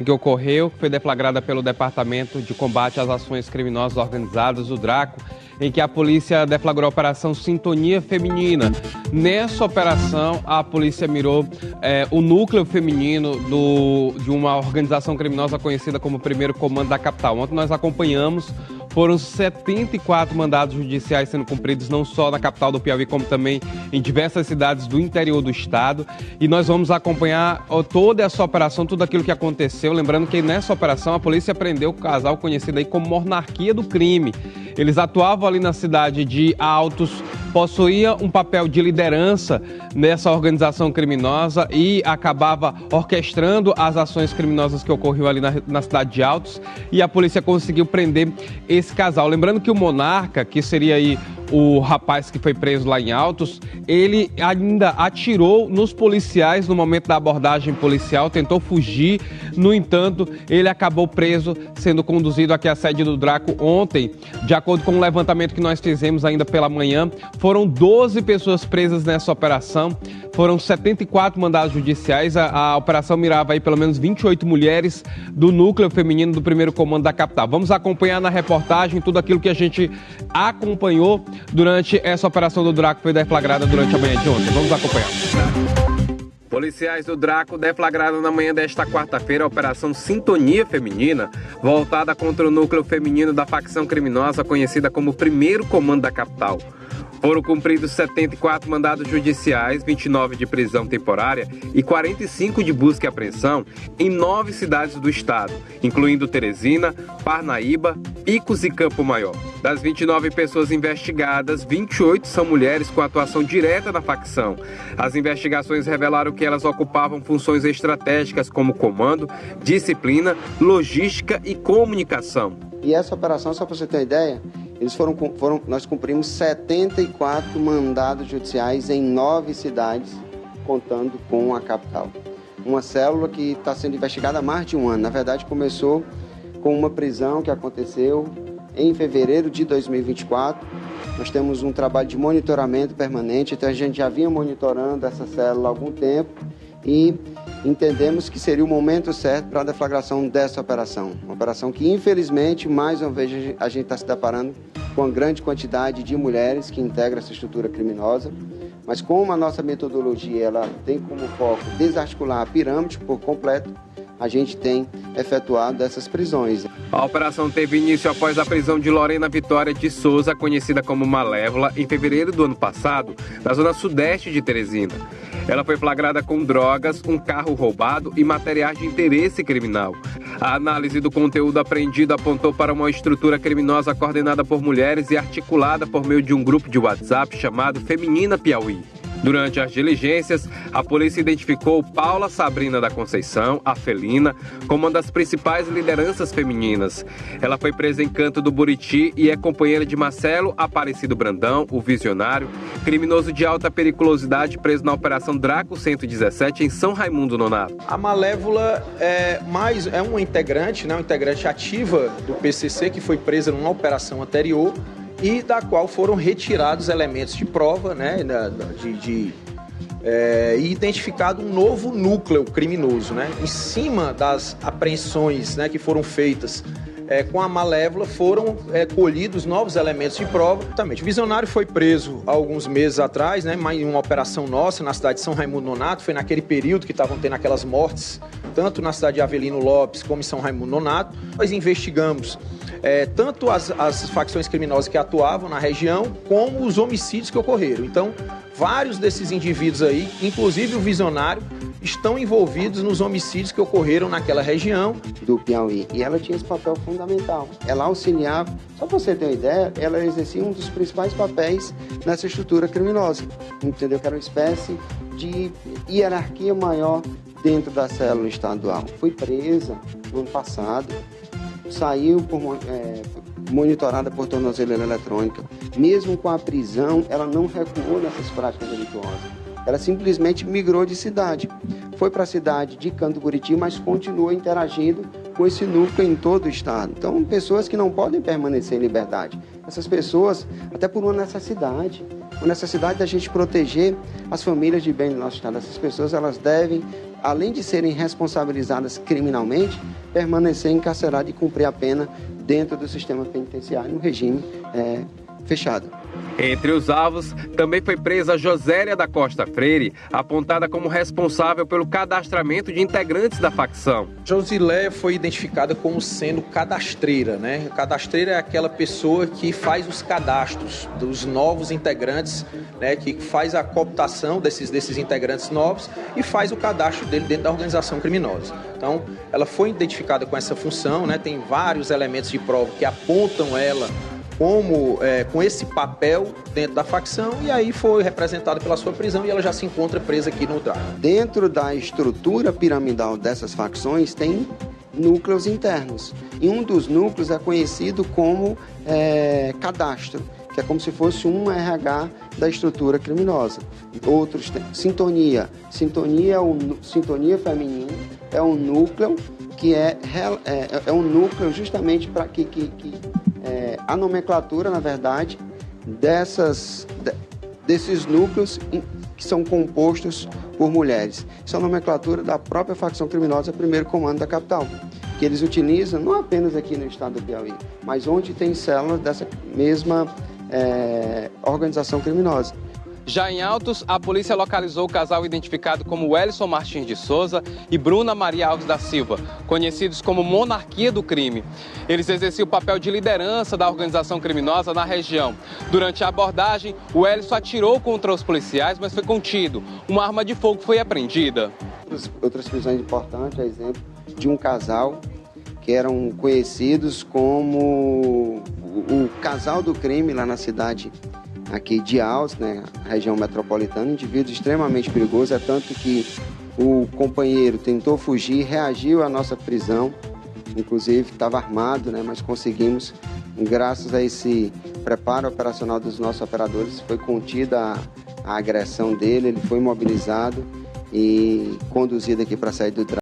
Que ocorreu, que foi deflagrada pelo Departamento de Combate às Ações Criminosas Organizadas, o DRACO, em que a polícia deflagrou a Operação Sintonia Feminina. Nessa operação, a polícia mirou o núcleo feminino de uma organização criminosa conhecida como Primeiro Comando da Capital. Ontem nós acompanhamos, foram 74 mandados judiciais sendo cumpridos, não só na capital do Piauí, como também em diversas cidades do interior do estado. E nós vamos acompanhar toda essa operação, tudo aquilo que aconteceu. Lembrando que nessa operação a polícia prendeu o casal conhecido aí como Monarquia do Crime. Eles atuavam ali na cidade de Altos, possuía um papel de liderança nessa organização criminosa e acabava orquestrando as ações criminosas que ocorriam ali na cidade de Altos, e a polícia conseguiu prender esse casal. Lembrando que o Monarca, que seria aí o rapaz que foi preso lá em Altos, ele ainda atirou nos policiais no momento da abordagem policial, tentou fugir. No entanto, ele acabou preso, sendo conduzido aqui à sede do DRACO ontem. De acordo com o levantamento que nós fizemos ainda pela manhã, foram 12 pessoas presas nessa operação, foram 74 mandados judiciais. A operação mirava aí pelo menos 28 mulheres do núcleo feminino do Primeiro Comando da Capital. Vamos acompanhar na reportagem tudo aquilo que a gente acompanhou durante essa operação do DRACO que foi deflagrada durante a manhã de ontem. Vamos acompanhar. Policiais do DRACO deflagraram na manhã desta quarta-feira a Operação Sintonia Feminina, voltada contra o núcleo feminino da facção criminosa conhecida como Primeiro Comando da Capital. Foram cumpridos 74 mandados judiciais, 29 de prisão temporária e 45 de busca e apreensão em 9 cidades do estado, incluindo Teresina, Parnaíba, Picos e Campo Maior. Das 29 pessoas investigadas, 28 são mulheres com atuação direta na facção. As investigações revelaram que elas ocupavam funções estratégicas como comando, disciplina, logística e comunicação. E essa operação, só para você ter uma ideia, nós cumprimos 74 mandados judiciais em 9 cidades, contando com a capital. Uma célula que está sendo investigada há mais de um ano. Na verdade, começou com uma prisão que aconteceu em fevereiro de 2024. Nós temos um trabalho de monitoramento permanente, então a gente já vinha monitorando essa célula há algum tempo e entendemos que seria o momento certo para a deflagração dessa operação. Uma operação que, infelizmente, mais uma vez a gente está se deparando com uma grande quantidade de mulheres que integram essa estrutura criminosa, mas como a nossa metodologia ela tem como foco desarticular a pirâmide por completo, a gente tem efetuado essas prisões. A operação teve início após a prisão de Lorena Vitória de Souza, conhecida como Malévola, em fevereiro do ano passado, na zona sudeste de Teresina. Ela foi flagrada com drogas, um carro roubado e materiais de interesse criminal. A análise do conteúdo apreendido apontou para uma estrutura criminosa coordenada por mulheres e articulada por meio de um grupo de WhatsApp chamado Feminina Piauí. Durante as diligências, a polícia identificou Paula Sabrina da Conceição, a Felina, como uma das principais lideranças femininas. Ela foi presa em Canto do Buriti e é companheira de Marcelo Aparecido Brandão, o Visionário, criminoso de alta periculosidade preso na Operação DRACO 117 em São Raimundo Nonato. A Malévola é uma integrante, uma integrante ativa do PCC que foi presa numa operação anterior e da qual foram retirados elementos de prova, e identificado um novo núcleo criminoso, Em cima das apreensões, que foram feitas com a Malévola, foram colhidos novos elementos de prova. O Visionário foi preso há alguns meses atrás, em uma operação nossa na cidade de São Raimundo Nonato. Foi naquele período que estavam tendo aquelas mortes, tanto na cidade de Avelino Lopes como em São Raimundo Nonato. Nós investigamos tanto as facções criminosas que atuavam na região, como os homicídios que ocorreram. Então, vários desses indivíduos aí, inclusive o Visionário, estão envolvidos nos homicídios que ocorreram naquela região do Piauí. E ela tinha esse papel fundamental. Ela auxiliava, só para você ter uma ideia, ela exercia um dos principais papéis nessa estrutura criminosa. Entendeu? Que era uma espécie de hierarquia maior dentro da célula estadual. Foi presa no ano passado, saiu monitorada por tornozeleira eletrônica. Mesmo com a prisão, ela não recuou nessas práticas delituosas. Ela simplesmente migrou de cidade. Foi para a cidade de Canto do Buriti, mas continua interagindo com esse núcleo em todo o estado. Então, pessoas que não podem permanecer em liberdade. Essas pessoas, até por uma necessidade da gente proteger as famílias de bem do nosso estado. Essas pessoas, elas devem além de serem responsabilizadas criminalmente, permanecer encarceradas e cumprir a pena dentro do sistema penitenciário, no regime fechado. Entre os alvos, também foi presa Josélia da Costa Freire, apontada como responsável pelo cadastramento de integrantes da facção. Josiléia foi identificada como sendo cadastreira, né? Cadastreira é aquela pessoa que faz os cadastros dos novos integrantes, né? Que faz a cooptação desses integrantes novos e faz o cadastro dele dentro da organização criminosa. Então, ela foi identificada com essa função, né? Tem vários elementos de prova que apontam ela com esse papel dentro da facção, e aí foi representada pela sua prisão e ela já se encontra presa aqui no DRACO. Dentro da estrutura piramidal dessas facções tem núcleos internos, e um dos núcleos é conhecido como cadastro, que é como se fosse um RH da estrutura criminosa. Outros têm sintonia. Sintonia feminina é um núcleo que é um núcleo justamente para que a nomenclatura, na verdade, desses núcleos que são compostos por mulheres. Isso é a nomenclatura da própria facção criminosa, primeiro comando da capital, que eles utilizam não apenas aqui no estado do Piauí, mas onde tem células dessa mesma organização criminosa. Já em Altos, a polícia localizou o casal identificado como Wellison Martins de Souza e Bruna Maria Alves da Silva, conhecidos como Monarquia do Crime. Eles exerciam o papel de liderança da organização criminosa na região. Durante a abordagem, o Wellison atirou contra os policiais, mas foi contido. Uma arma de fogo foi apreendida. Outras prisões importantes, a exemplo de um casal que eram conhecidos como o casal do crime lá na cidade aqui de Altos, né, região metropolitana, indivíduo extremamente perigoso, é tanto que o companheiro tentou fugir, reagiu à nossa prisão, inclusive estava armado, né, mas conseguimos, graças a esse preparo operacional dos nossos operadores, foi contida a agressão dele, ele foi mobilizado e conduzido aqui para a sede do DRACO.